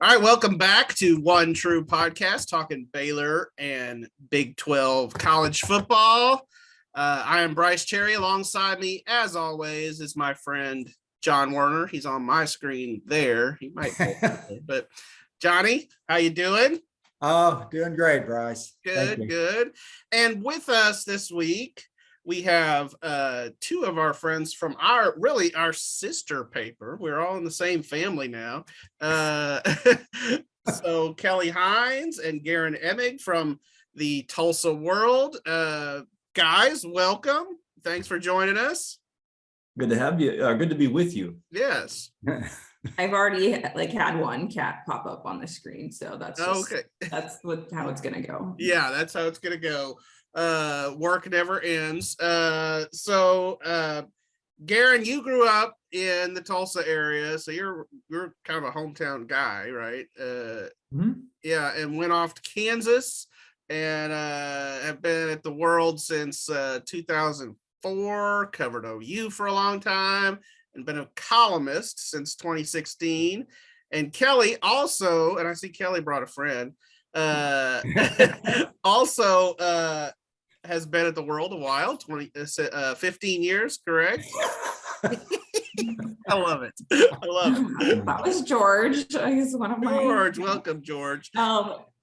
All right, welcome back to One True Podcast, talking Baylor and Big 12 college football. I am Brice Cherry. Alongside me, as always, is my friend John Werner. He's on my screen there. He might be but Johnny, how you doing? Oh, doing great, Brice. Good. And with us this week, we have two of our friends from our sister paper. We're all in the same family now. So Kelly Hines and Guerin Emig from the Tulsa World. Guys, welcome. Thanks for joining us. Good to have you. Good to be with you. Yes. I've already had one cat pop up on the screen, so that's just, okay. That's how it's gonna go. Yeah, that's how it's gonna go. Work never ends. So Guerin, you grew up in the Tulsa area, so you're kind of a hometown guy, right? Yeah, and went off to Kansas and have been at the World since 2004, covered OU for a long time, and been a columnist since 2016. And Kelly also, and I see Kelly brought a friend, also has been at the World a while, 15 years, correct? I love it. That was George. He's one of my George. Welcome, George.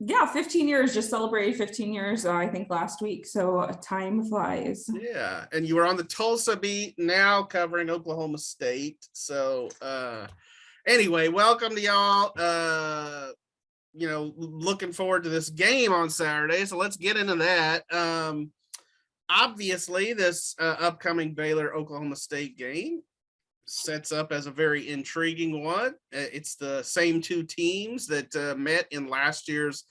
Yeah, 15 years, just celebrated 15 years, I think last week. So time flies. Yeah. And you were on the Tulsa beat, now covering Oklahoma State. So anyway, welcome to y'all. Looking forward to this game on Saturday. So let's get into that. Obviously, this upcoming Baylor-Oklahoma State game sets up as a very intriguing one. It's the same two teams that met in last year's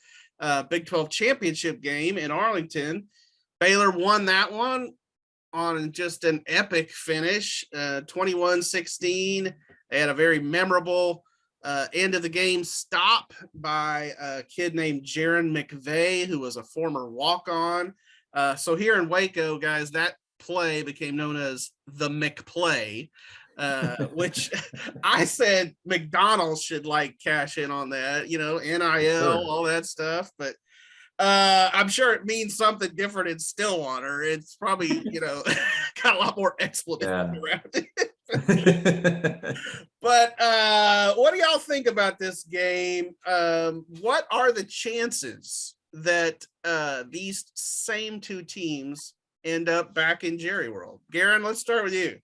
Big 12 championship game in Arlington. Baylor won that one on just an epic finish, 21-16. They had a very memorable end of the game stop by a kid named Jaron McVay, who was a former walk-on. So here in Waco, guys, that play became known as the McPlay, which I said McDonald's should cash in on that, NIL, sure, all that stuff. But I'm sure it means something different in Stillwater. It's probably, got a lot more expletives around it. But what do y'all think about this game? What are the chances that these same two teams end up back in JerryWorld? Guerin, let's start with you.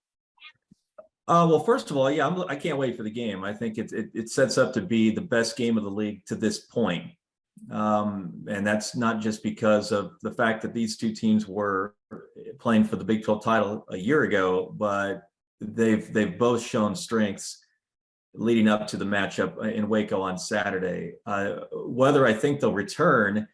Well, first of all, I can't wait for the game. I think it sets up to be the best game of the league to this point. And that's not just because of the fact that these two teams were playing for the Big 12 title a year ago, but they've both shown strengths leading up to the matchup in Waco on Saturday. Whether I think they'll return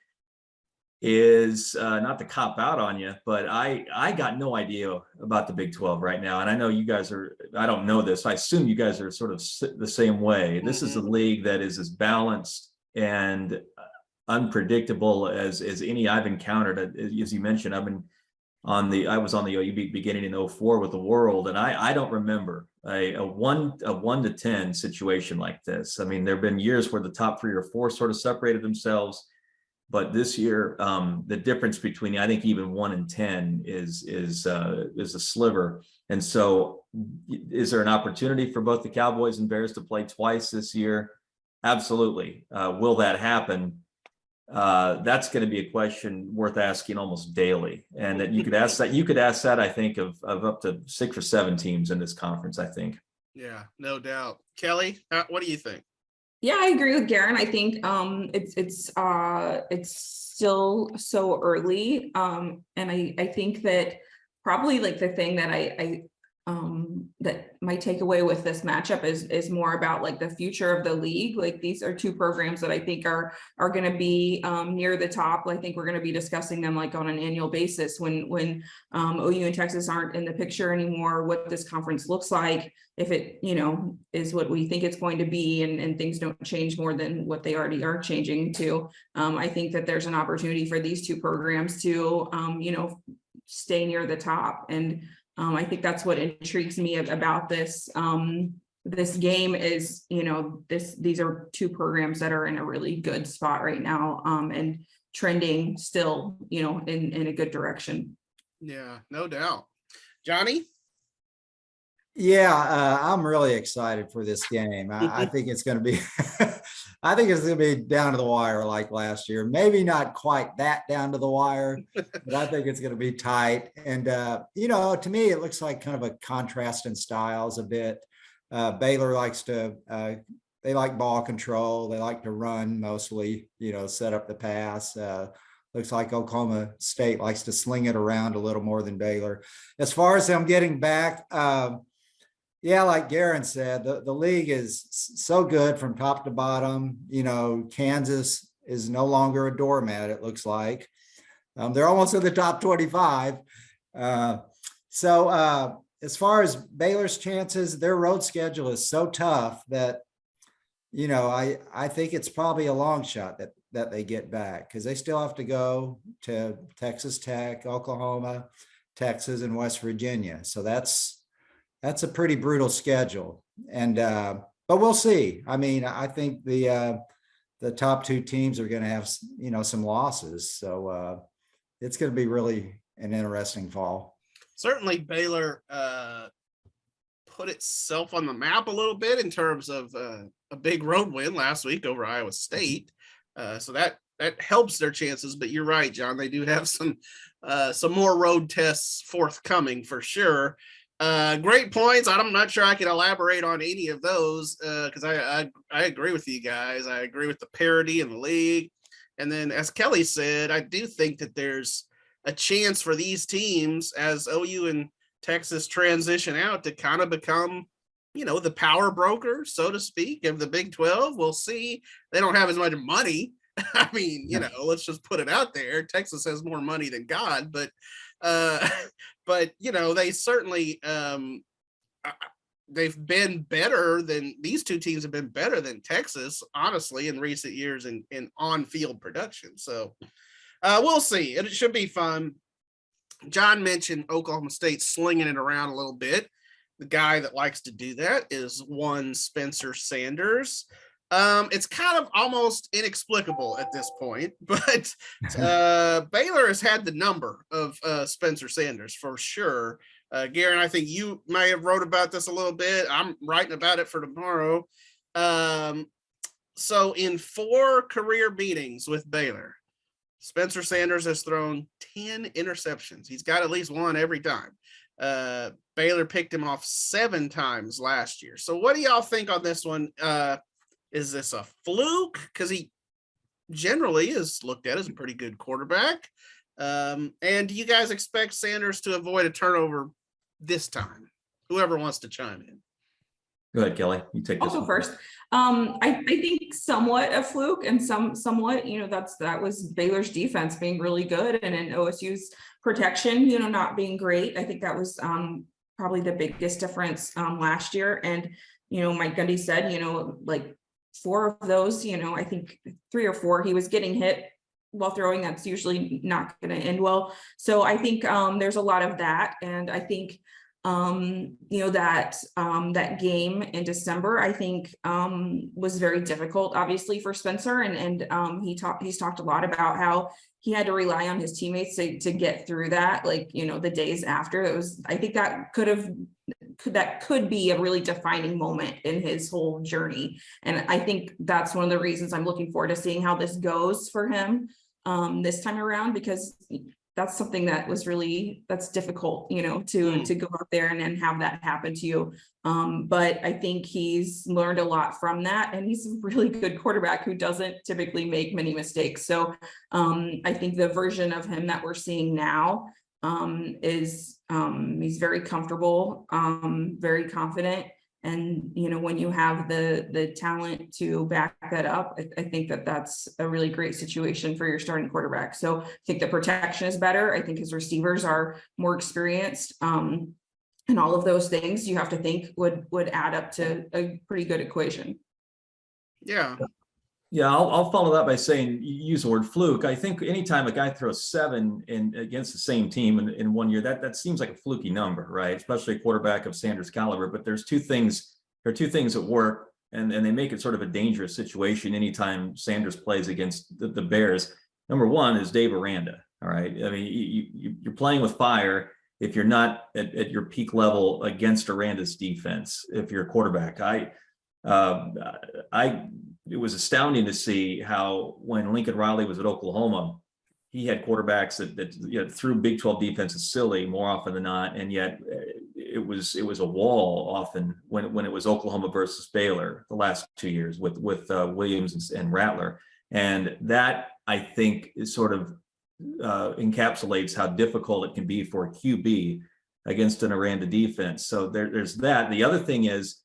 is not to cop out on you, but I got no idea about the Big 12 right now. And I know you guys are, I don't know this, I assume you guys are sort of the same way. This is a league that is as balanced and unpredictable as any I've encountered. As you mentioned, I was on the OU beat beginning in 2004 with the World, and I don't remember a 1 to 10 situation like this. I mean, there have been years where the top 3 or 4 sort of separated themselves, but this year the difference between, I think, even 1 and 10 is a sliver. And so, is there an opportunity for both the Cowboys and Bears to play twice this year? Absolutely. Will that happen? That's going to be a question worth asking almost daily, and that you could ask that. I think of up to 6 or 7 teams in this conference. I think. Yeah, no doubt. Kelly, what do you think? Yeah, I agree with Guerin. I think it's still so early, and I think that probably the thing that I that my takeaway with this matchup is more about the future of the league. These are two programs that I think are going to be near the top. I think we're going to be discussing them on an annual basis when OU and Texas aren't in the picture anymore, what this conference looks like, if it is what we think it's going to be, and things don't change more than what they already are changing to. I think that there's an opportunity for these two programs to stay near the top, and I think that's what intrigues me about this this game is, these are two programs that are in a really good spot right now, and trending still, in a good direction. Yeah, no doubt. Johnny? Yeah, I'm really excited for this game. I think it's going to be, I think it's going to be down to the wire like last year. Maybe not quite that down to the wire, but I think it's going to be tight. And, to me, it looks like kind of a contrast in styles a bit. Baylor likes to, they like ball control. They like to run mostly, set up the pass. Looks like Oklahoma State likes to sling it around a little more than Baylor. As far as them getting back, yeah, like Guerin said, the league is so good from top to bottom. Kansas is no longer a doormat, it looks like. They're almost in the top 25. So as far as Baylor's chances, their road schedule is so tough that, I think it's probably a long shot that they get back, because they still have to go to Texas Tech, Oklahoma, Texas, and West Virginia. So that's a pretty brutal schedule. And but we'll see. I mean, I think the top two teams are going to have some losses. So it's going to be really an interesting fall. Certainly Baylor put itself on the map a little bit in terms of a big road win last week over Iowa State. So that helps their chances. But you're right, John. They do have some more road tests forthcoming for sure. Great points. I'm not sure I can elaborate on any of those because I agree with you guys. I agree with the parity in the league. And then, as Kelly said, I do think that there's a chance for these teams, as OU and Texas transition out, to kind of become, the power broker, so to speak, of the Big 12. We'll see. They don't have as much money. I mean, let's just put it out there. Texas has more money than God, but they certainly they've been better than these two teams have been better than Texas, honestly, in recent years in on-field production. So we'll see. It should be fun. John mentioned Oklahoma State slinging it around a little bit. The guy that likes to do that is one Spencer Sanders. It's kind of almost inexplicable at this point, but Baylor has had the number of Spencer Sanders for sure. Guerin, I think you may have wrote about this a little bit. I'm writing about it for tomorrow. So in 4 career meetings with Baylor, Spencer Sanders has thrown 10 interceptions. He's got at least one every time. Baylor picked him off 7 times last year. So what do y'all think on this one? Is this a fluke? Because he generally is looked at as a pretty good quarterback. And do you guys expect Sanders to avoid a turnover this time? Whoever wants to chime in. Go ahead, Kelly. You take this. Also first. I think somewhat a fluke, and somewhat, that was Baylor's defense being really good, and in OSU's protection, not being great. I think that was probably the biggest difference last year. And Mike Gundy said, like 4 of those, I think 3 or 4, he was getting hit while throwing. That's usually not going to end well. So I think there's a lot of that. And I think, that game in December, I think was very difficult, obviously, for Spencer. And he's talked a lot about how he had to rely on his teammates to get through that, like, the days after. I think that could be a really defining moment in his whole journey. And I think that's one of the reasons I'm looking forward to seeing how this goes for him this time around, because that's something that's difficult, to go out there and have that happen to you. But I think he's learned a lot from that, and he's a really good quarterback who doesn't typically make many mistakes. So I think the version of him that we're seeing now is he's very comfortable, very confident. And, when you have the talent to back that up, I think that's a really great situation for your starting quarterback. So I think the protection is better. I think his receivers are more experienced. And all of those things you have to think would add up to a pretty good equation. Yeah. Yeah, I'll follow that by saying, you use the word fluke. I think anytime a guy throws 7 against the same team in 1 year, that seems like a fluky number, right? Especially a quarterback of Sanders' caliber. But there's 2 things there are two things that work, and they make it sort of a dangerous situation anytime Sanders plays against the Bears. Number one is Dave Aranda. All right. I mean, you're playing with fire if you're not at your peak level against Aranda's defense. If you're a quarterback, it was astounding to see how when Lincoln Riley was at Oklahoma, he had quarterbacks that threw Big 12 defenses silly more often than not, and yet it was a wall often when it was Oklahoma versus Baylor the last 2 years with Williams and Rattler, and that I think is sort of encapsulates how difficult it can be for a QB against an Aranda defense. So there's that. The other thing is,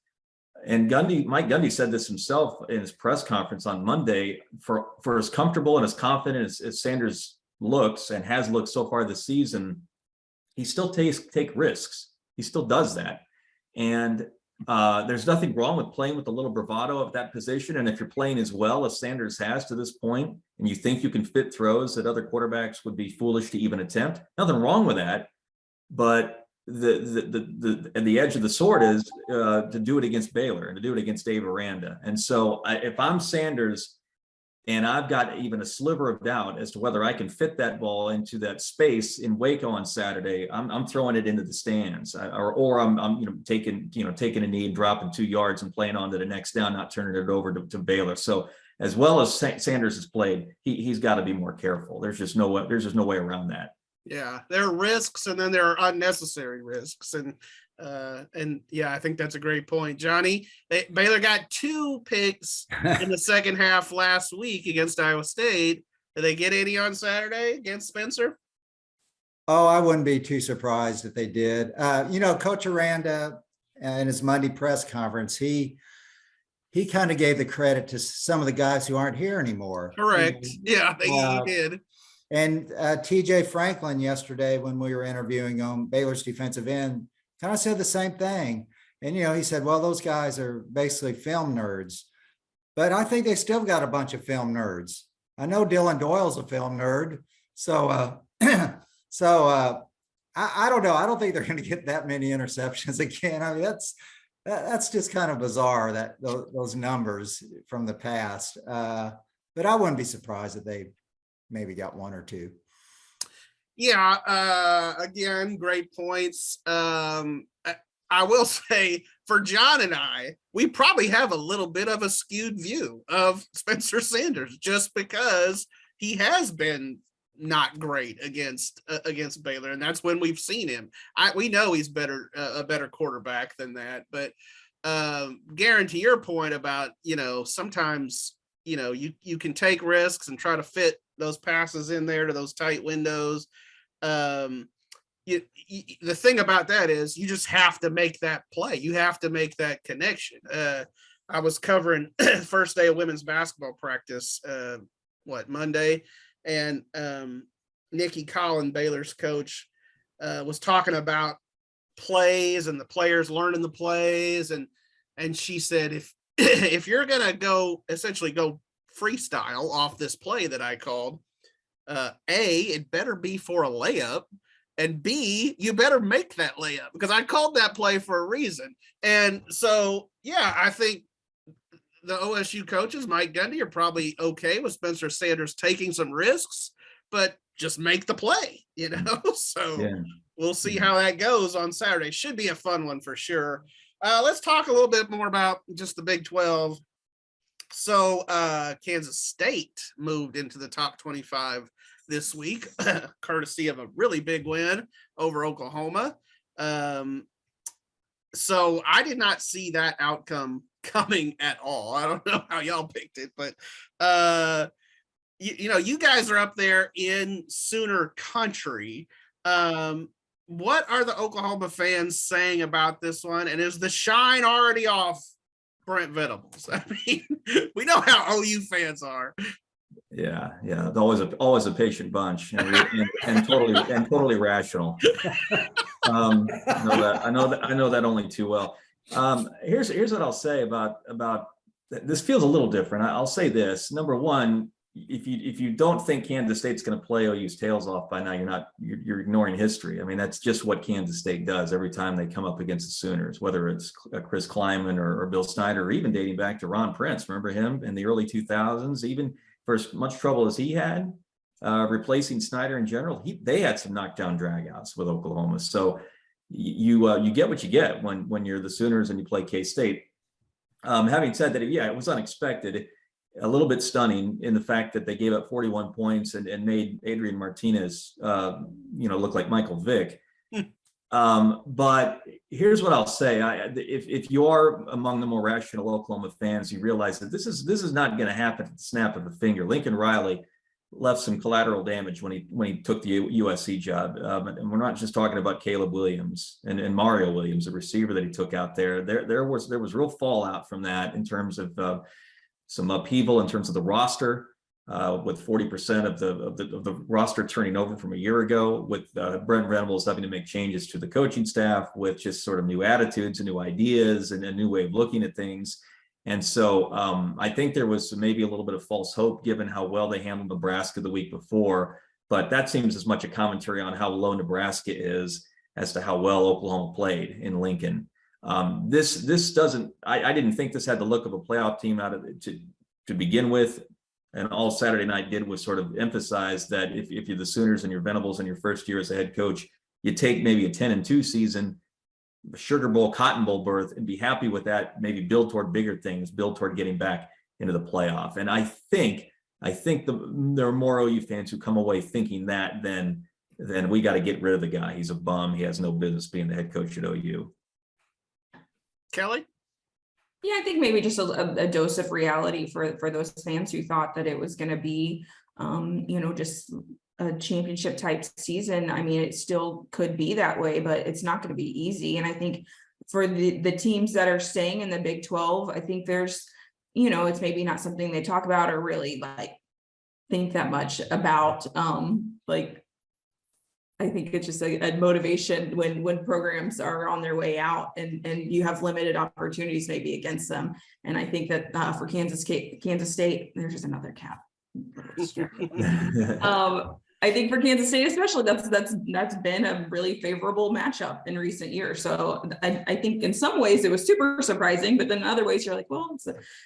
and Mike Gundy said this himself in his press conference on Monday, for as comfortable and as confident as Sanders looks and has looked so far this season, he still take risks. He still does that. And there's nothing wrong with playing with a little bravado of that position. And if you're playing as well as Sanders has to this point, and you think you can fit throws that other quarterbacks would be foolish to even attempt, nothing wrong with that. But the edge of the sword is to do it against Baylor and to do it against Dave Aranda. And so if I'm Sanders and I've got even a sliver of doubt as to whether I can fit that ball into that space in Waco on Saturday, I'm throwing it into the stands, or I'm taking a knee and dropping 2 yards and playing on to the next down, not turning it over to Baylor. So as well as Sanders has played, he's got to be more careful. There's just no way around that. Yeah, there are risks, and then there are unnecessary risks, and yeah, I think that's a great point, Johnny. Baylor got 2 picks in the second half last week against Iowa State. Did they get any on Saturday against Spencer? Oh, I wouldn't be too surprised if they did. Coach Aranda in his Monday press conference, he kind of gave the credit to some of the guys who aren't here anymore. Correct. Yeah, he did. And TJ Franklin yesterday, when we were interviewing him, Baylor's defensive end, kind of said the same thing. And, he said, well, those guys are basically film nerds. But I think they still got a bunch of film nerds. I know Dylan Doyle's a film nerd. So, I don't know. I don't think they're going to get that many interceptions again. I mean, that's just kind of bizarre, that those numbers from the past. But I wouldn't be surprised if they maybe got 1 or 2. Yeah, again, great points. I will say, for John and I, we probably have a little bit of a skewed view of Spencer Sanders just because he has been not great against Baylor, and that's when we've seen him. We know he's a better quarterback than that, but Guerin, to your point about sometimes you can take risks and try to fit those passes in there to those tight windows. The thing about that is you just have to make that play. You have to make that connection. I was covering first day of women's basketball practice, Monday, and Nikki Collin, Baylor's coach, was talking about plays and the players learning the plays, and she said, if you're gonna essentially go freestyle off this play that I called, it better be for a layup, and B, you better make that layup, because I called that play for a reason. And so, yeah, I think the OSU coaches, Mike Gundy, are probably okay with Spencer Sanders taking some risks, but just make the play, So yeah. We'll see how that goes on Saturday. Should be a fun one for sure. Let's talk a little bit more about just the Big 12. So Kansas State moved into the top 25 this week, courtesy of a really big win over Oklahoma. So I did not see that outcome coming at all. I don't know how y'all picked it, but you guys are up there in Sooner country. What are the Oklahoma fans saying about this one? And is the shine already off Brent Venables? I mean, we know how OU fans are. Yeah, always a patient bunch, and totally rational. I know that only too well. Here's what I'll say about this. Feels a little different. I'll say this. Number one, if you don't think Kansas State's going to play OU's tails off by now, you're ignoring history. I mean, that's just what Kansas State does every time they come up against the Sooners, whether it's Chris Kleiman or Bill Snyder, or even dating back to Ron Prince. Remember him in the early 2000s, even for as much trouble as he had replacing Snyder in general. They had some knockdown dragouts with Oklahoma. So you get what you get when you're the Sooners and you play K-State. Having said that, it was unexpected. A little bit stunning in the fact that they gave up 41 points and made Adrian Martinez, look like Michael Vick. But here's what I'll say: if you are among the more rational Oklahoma fans, you realize that this is not going to happen at the snap of a finger. Lincoln Riley left some collateral damage when he took the USC job, and we're not just talking about Caleb Williams and Mario Williams, the receiver that he took out there. There was real fallout from that in terms of some upheaval in terms of the roster, with 40% of the roster turning over from a year ago, with Brent Venables having to make changes to the coaching staff, with just sort of new attitudes and new ideas and a new way of looking at things. And so I think there was maybe a little bit of false hope given how well they handled Nebraska the week before, but that seems as much a commentary on how low Nebraska is as to how well Oklahoma played in Lincoln. This doesn't. I didn't think this had the look of a playoff team out of it to begin with, and all Saturday night did was sort of emphasize that if you're the Sooners and you're Venables in your first year as a head coach, you take maybe a 10-2 season, a Sugar Bowl, Cotton Bowl berth, and be happy with that. Maybe build toward bigger things, build toward getting back into the playoff. And I think there are more OU fans who come away thinking that than we got to get rid of the guy. He's a bum. He has no business being the head coach at OU. Kelly? Yeah, I think maybe just a dose of reality for those fans who thought that it was going to be, just a championship type season. I mean, it still could be that way, but it's not going to be easy. And I think for the teams that are staying in the Big 12, I think there's, it's maybe not something they talk about or really think that much about. I think it's just a motivation when programs are on their way out and you have limited opportunities maybe against them. And I think that for Kansas State, there's just another cap. I think for Kansas State, especially, that's been a really favorable matchup in recent years. So I think in some ways it was super surprising, but then in other ways you're like, well,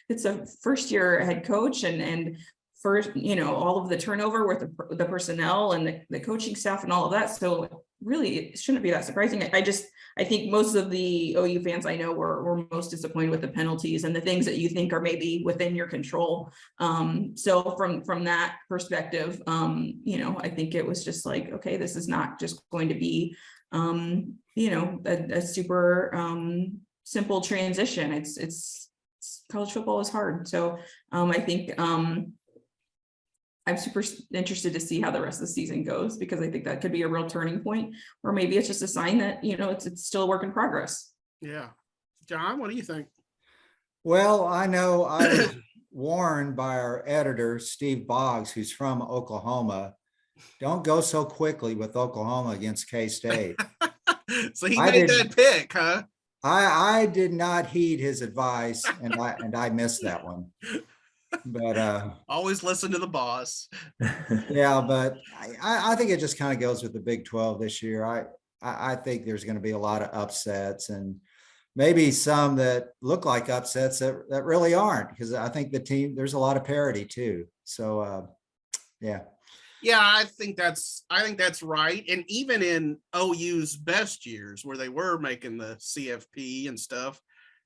it's a first year head coach and first, all of the turnover with the personnel and the coaching staff and all of that. So really, it shouldn't be that surprising. I think most of the OU fans I know were most disappointed with the penalties and the things that you think are maybe within your control. So from that perspective, I think it was just like, okay, this is not just going to be, a super simple transition. It's college football is hard. So I think I'm super interested to see how the rest of the season goes, because I think that could be a real turning point, or maybe it's just a sign that, it's still a work in progress. Yeah. John, what do you think? Well, I know I was warned by our editor, Steve Boggs, who's from Oklahoma. Don't go so quickly with Oklahoma against K-State. So he made that pick, huh? I did not heed his advice, and I missed that one. But always listen to the boss. Yeah, but I think it just kind of goes with the Big 12 this year. I think there's going to be a lot of upsets, and maybe some that look like upsets that really aren't, because I think there's a lot of parity too. So yeah. Yeah, I think that's right. And even in OU's best years where they were making the CFP and stuff,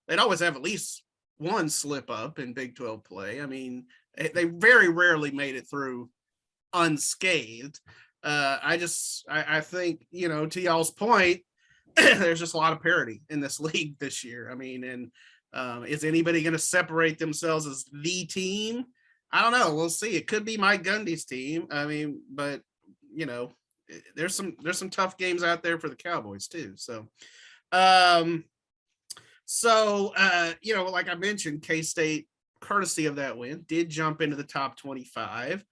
they'd always have at least one slip up in Big 12 play. I mean, they very rarely made it through unscathed. I think, to y'all's point, there's just a lot of parity in this league this year. I mean, and is anybody going to separate themselves as the team? I don't know. We'll see. It could be Mike Gundy's team. I mean, but there's some tough games out there for the Cowboys too. So, like I mentioned, K-State, courtesy of that win, did jump into the top 25,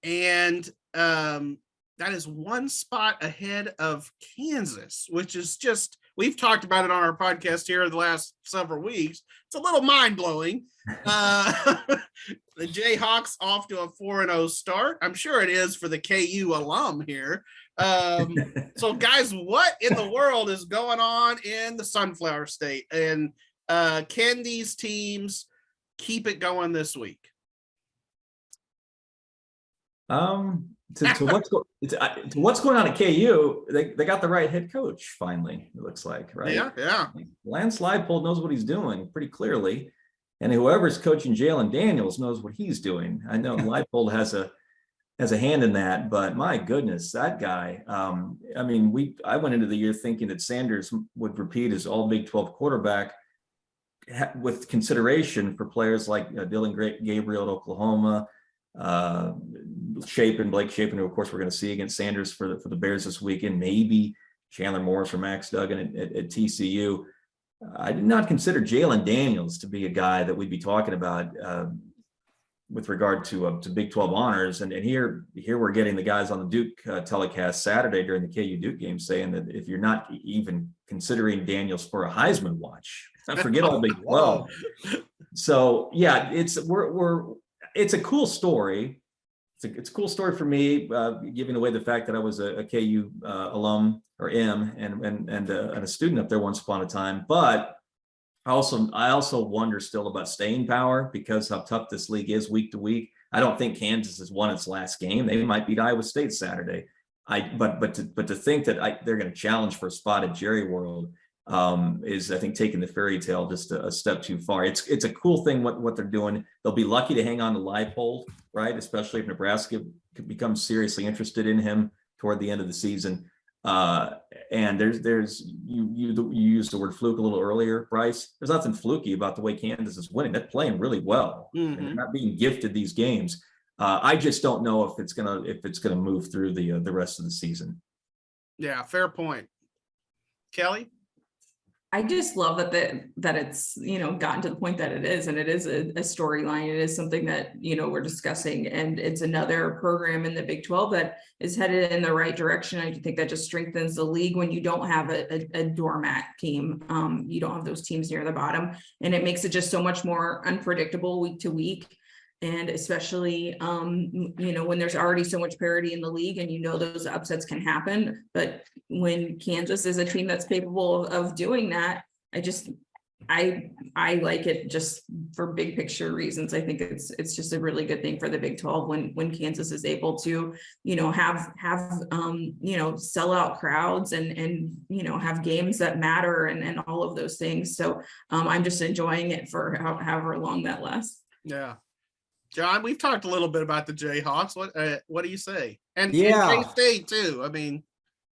and that is one spot ahead of Kansas, which is just we've talked about it on our podcast here the last several weeks. It's a little mind-blowing. The Jayhawks off to a 4-0 start. I'm sure it is for the KU alum here. So guys, what in the world is going on in the Sunflower State? And can these teams keep it going this week? To what's going on at KU, they got the right head coach finally, it looks like, right? Yeah. Lance Leipold knows what he's doing pretty clearly, and whoever's coaching Jalen Daniels knows what he's doing. I know Leipold has a hand in that, but my goodness, that guy. I went into the year thinking that Sanders would repeat as all Big 12 quarterback with consideration for players like Dylan Gabriel at Oklahoma, Blake Shapen, who of course we're going to see against Sanders for the Bears this weekend, maybe Chandler Morris or Max Duggan at TCU. I did not consider Jalen Daniels to be a guy that we'd be talking about with regard to Big 12 honors. And here we're getting the guys on the Duke telecast Saturday during the KU Duke game saying that if you're not even considering Daniels for a Heisman watch, forget all Big 12. So yeah, it's a cool story. It's a cool story for me, giving away the fact that I was a KU alum or and a student up there once upon a time. But I also wonder still about staying power because how tough this league is week to week. I don't think Kansas has won its last game. They might beat Iowa State Saturday. But to think that they're going to challenge for a spot at JerryWorld is, I think, taking the fairy tale just a step too far. It's a cool thing what they're doing. They'll be lucky to hang on to Leipold, right? Especially if Nebraska could become seriously interested in him toward the end of the season. And you used the word fluke a little earlier, Brice. There's nothing fluky about the way Kansas is winning. They're playing really well, and they're not being gifted these games. I just don't know if it's gonna move through the rest of the season. Yeah, fair point. Kelly? I just love that it's, gotten to the point that it is, and it is a storyline. It is something that, we're discussing, and it's another program in the Big 12 that is headed in the right direction. I think that just strengthens the league when you don't have a doormat team. You don't have those teams near the bottom, and it makes it just so much more unpredictable week to week. And especially, when there's already so much parity in the league and those upsets can happen. But when Kansas is a team that's capable of doing that, I like it just for big picture reasons. I think it's just a really good thing for the Big 12 when Kansas is able to, have sellout crowds and have games that matter and all of those things. So I'm just enjoying it for however long that lasts. Yeah. John, we've talked a little bit about the Jayhawks. What do you say? And K-State too.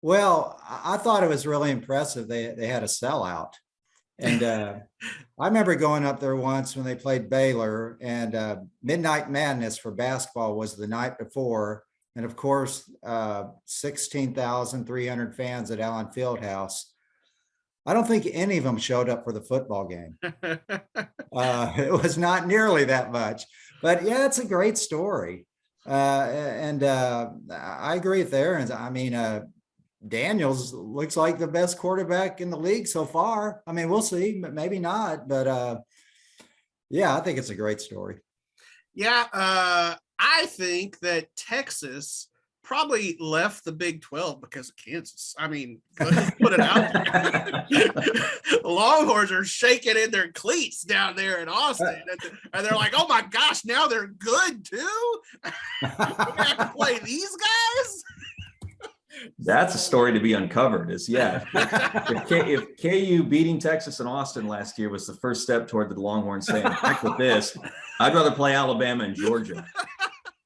Well, I thought it was really impressive. They had a sellout, and I remember going up there once when they played Baylor, and Midnight Madness for basketball was the night before, and of course, 16,300 fans at Allen Fieldhouse. I don't think any of them showed up for the football game. It was not nearly that much. But yeah, it's a great story. And I agree with Aaron. Daniels looks like the best quarterback in the league so far. We'll see, but maybe not. But yeah, I think it's a great story. Yeah, I think that Texas probably left the Big 12 because of Kansas. Let's put it out there. The Longhorns are shaking in their cleats down there in Austin. And they're like, oh my gosh, now they're good too? We have to play these guys? That's a story to be uncovered. If KU beating Texas and Austin last year was the first step toward the Longhorns saying, heck with this, I'd rather play Alabama and Georgia.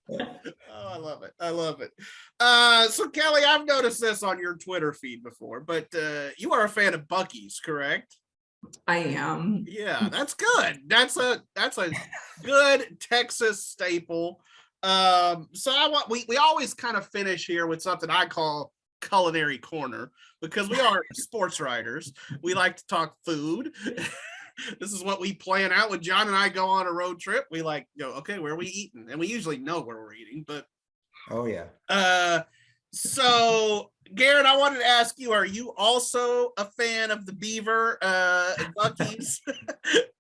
Oh, I love it. So Kelly, I've noticed this on your Twitter feed before, but you are a fan of Buc-ee's, correct? I am. Yeah, that's good. That's a good Texas staple. So we always kind of finish here with something I call culinary corner, because we are sports writers. We like to talk food. This is what we plan out when John and I go on a road trip. We okay, where are we eating? And we usually know where we're eating, but oh yeah. So, Guerin, I wanted to ask you, are you also a fan of the Beaver and Buc-ee's?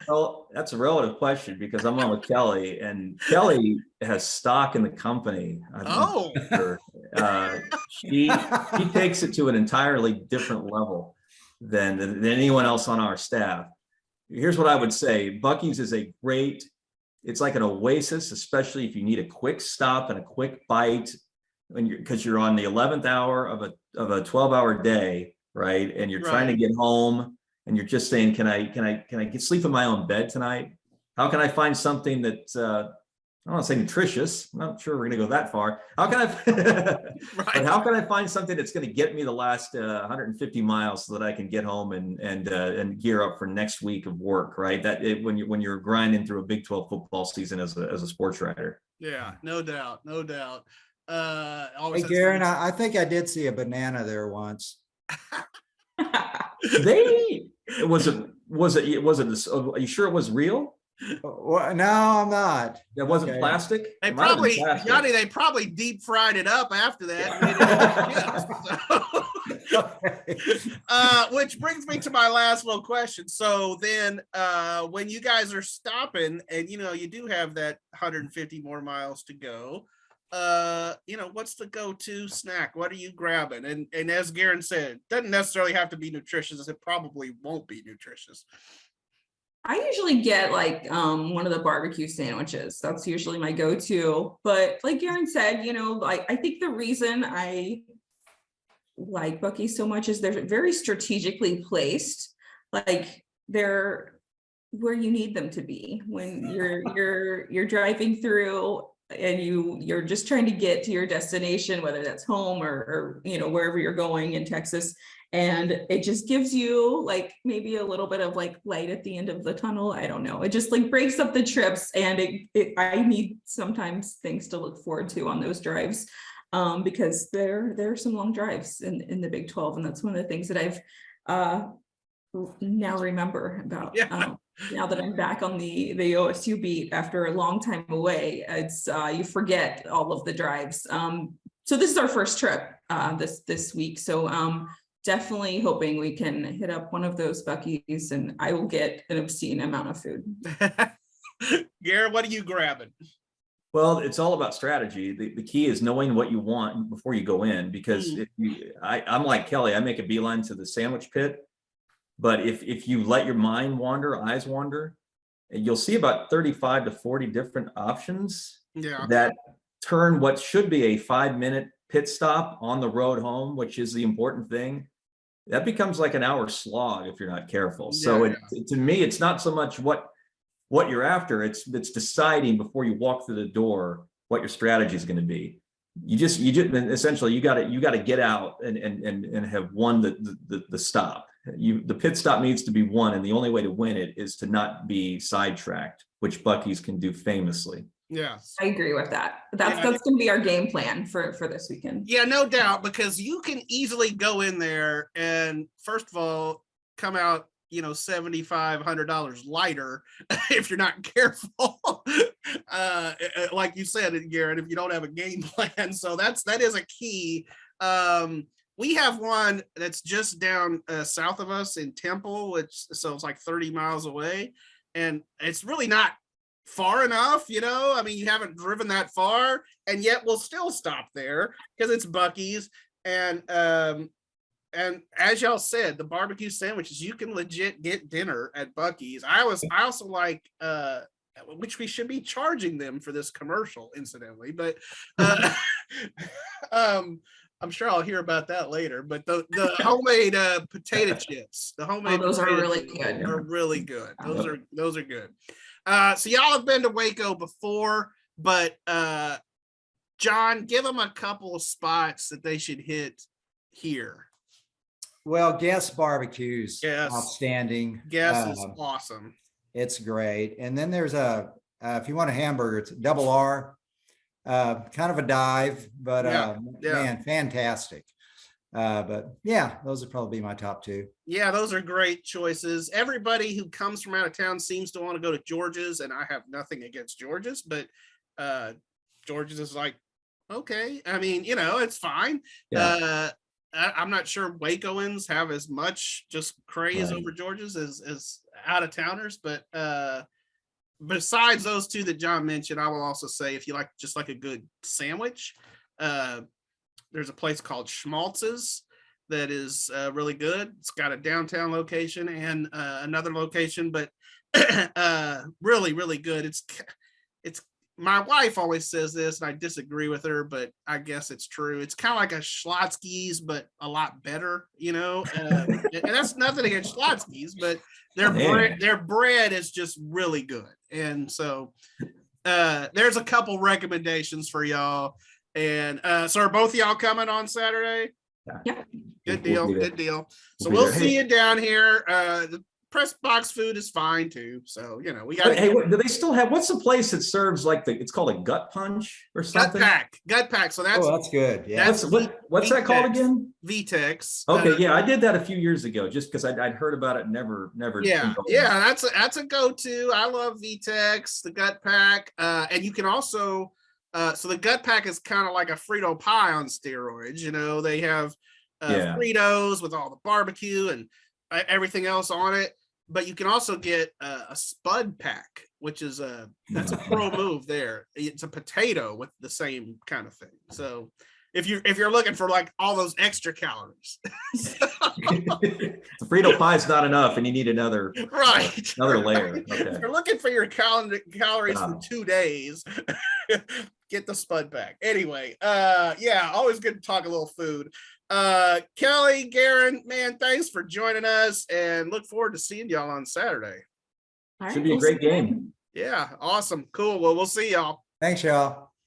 Well, that's a relative question because I'm on with Kelly, and Kelly has stock in the company. Oh. Sure. She takes it to an entirely different level than anyone else on our staff. Here's what I would say: Buc-ee's is a great. It's like an oasis, especially if you need a quick stop and a quick bite, because you're on the 11th hour of a 12-hour day, right? And you're trying to get home, and you're just saying, can I get sleep in my own bed tonight? How can I find something that I don't want to say nutritious? I'm not sure we're going to go that far. How can I? But how can I find something that's going to get me the last 150 miles so that I can get home and gear up for next week of work, right? When you're grinding through a Big 12 football season as a sports writer. Yeah, no doubt. Hey, Guerin, I think I did see a banana there once. Was it? Are you sure it was real? Well, no, I'm not. That wasn't plastic. They probably, Johnny, they probably deep fried it up after that. Which brings me to my last little question. So then when you guys are stopping and, you do have that 150 more miles to go, what's the go-to snack? What are you grabbing? And as Guerin said, doesn't necessarily have to be nutritious. It probably won't be nutritious. I usually get like one of the barbecue sandwiches. That's usually my go-to. But like Guerin said, I think the reason I like Buc-ee's so much is they're very strategically placed. Like they're where you need them to be when you're driving through and you're just trying to get to your destination, whether that's home or wherever you're going in Texas. And it just gives you like maybe a little bit of like light at the end of the tunnel. I don't know. It just like breaks up the trips, and I need sometimes things to look forward to on those drives, because there are some long drives in the Big 12, and that's one of the things that I've now remember about. Now that I'm back on the OSU beat after a long time away, it's you forget all of the drives. So this is our first trip this week. So definitely hoping we can hit up one of those Buc-ee's, and I will get an obscene amount of food. Guerin, what are you grabbing? Well, it's all about strategy. The key is knowing what you want before you go in, because I'm like Kelly, I make a beeline to the sandwich pit. But if you let your mind wander, eyes wander, you'll see about 35 to 40 different options that turn what should be a 5-minute pit stop on the road home, which is the important thing. That becomes like an hour slog if you're not careful. So to me, it's not so much what you're after. It's deciding before you walk through the door what your strategy is going to be. You just essentially you got to get out and have won the stop. The pit stop needs to be won, and the only way to win it is to not be sidetracked, which Buc-ee's can do famously. Yeah, I agree with that. That's going to be our game plan for this weekend. Yeah, no doubt, because you can easily go in there and first of all come out $7,500 lighter if you're not careful. Like you said, Guerin, if you don't have a game plan. So that is a key. We have one that's just down south of us in Temple, so it's like 30 miles away, and it's really not far enough, I mean, you haven't driven that far, and yet we'll still stop there because it's Buc-ee's. And as y'all said, the barbecue sandwiches, you can legit get dinner at Buc-ee's. I also like which we should be charging them for this commercial, incidentally, but I'm sure I'll hear about that later. But the homemade potato chips, those are really good. Are really good. Those are good. So y'all have been to Waco before, but John, give them a couple of spots that they should hit here. Well, Guess Barbecue's outstanding. Guess is awesome. It's great. And then there's if you want a hamburger, it's Double R. Kind of a dive, but man, fantastic. But yeah, those would probably be my top two. Yeah, those are great choices. Everybody who comes from out of town seems to want to go to George's, and I have nothing against George's, but George's is like Okay. I mean, it's fine. Yeah. I'm not sure Wacoans have as much just craze Right. over Georgia's as out of towners, but besides those two that John mentioned, I will also say if you like just like a good sandwich, there's a place called Schmaltz's that is really good. It's got a downtown location and another location, but really, really good. It's my wife always says this, and I disagree with her, but I guess it's true. It's kind of like a Schlotzsky's, but a lot better, and that's nothing against Schlotzsky's, but their bread is just really good. And so there's a couple recommendations for y'all. And so are both of y'all coming on Saturday? Yeah. Good deal. Good deal. So We'll be we'll there. see Hey. you down here. The press box food is fine too. So, we got Hey, do they still have, what's the place that serves like it's called a gut punch or gut something? pack. So that's Oh, that's good. Yeah. that's What's that called again? VTEX. Okay, yeah, I did that a few years ago just because I'd heard about it, never. Yeah, indulged. that's a go-to. I love VTEX, the gut pack, and you can also. So the gut pack is kind of like a Frito pie on steroids. They have Yeah. Fritos with all the barbecue and everything else on it. But you can also get a Spud pack, which is that's a pro move there. It's a potato with the same kind of thing. So if you're looking for like all those extra calories, The Frito pie is not enough, and you need another another layer. Okay. If you're looking for your calories for Wow. 2 days, get the Spud pack. Anyway, yeah, always good to talk a little food. Kelly, Guerin, man, thanks for joining us, and look forward to seeing y'all on Saturday. All Should right, be a we'll great see you game. then. Yeah, awesome, cool. Well, we'll see y'all. Thanks, y'all.